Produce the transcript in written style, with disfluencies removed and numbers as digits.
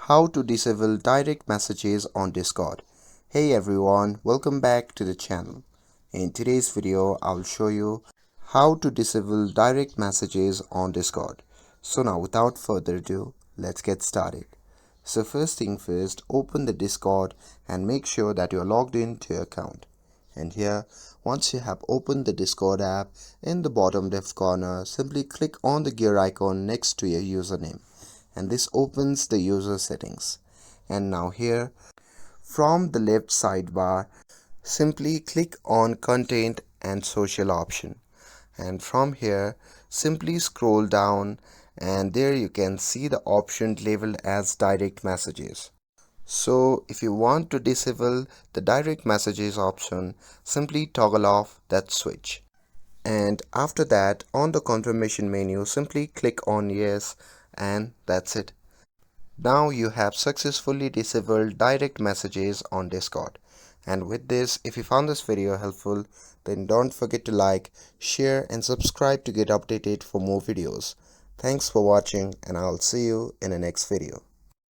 How to disable direct messages on Discord. Hey everyone, welcome back to the channel. In today's video, I'll show you how to disable direct messages on Discord. So now without further ado, let's get started. So first thing first, open the Discord and make sure that you're logged into your account. And here, once you have opened the Discord app, in the bottom left corner, simply click on the gear icon next to your username. And this opens the user settings. And now here, from the left sidebar, simply click on content and social option. And from here, simply scroll down and there you can see the option labeled as direct messages. So if you want to disable the direct messages option, simply toggle off that switch. And after that, on the confirmation menu, simply click on yes, and that's it. Now you have successfully disabled direct messages on Discord. And with this, if you found this video helpful, then don't forget to like, share and subscribe to get updated for more videos. Thanks for watching and I'll see you in the next video.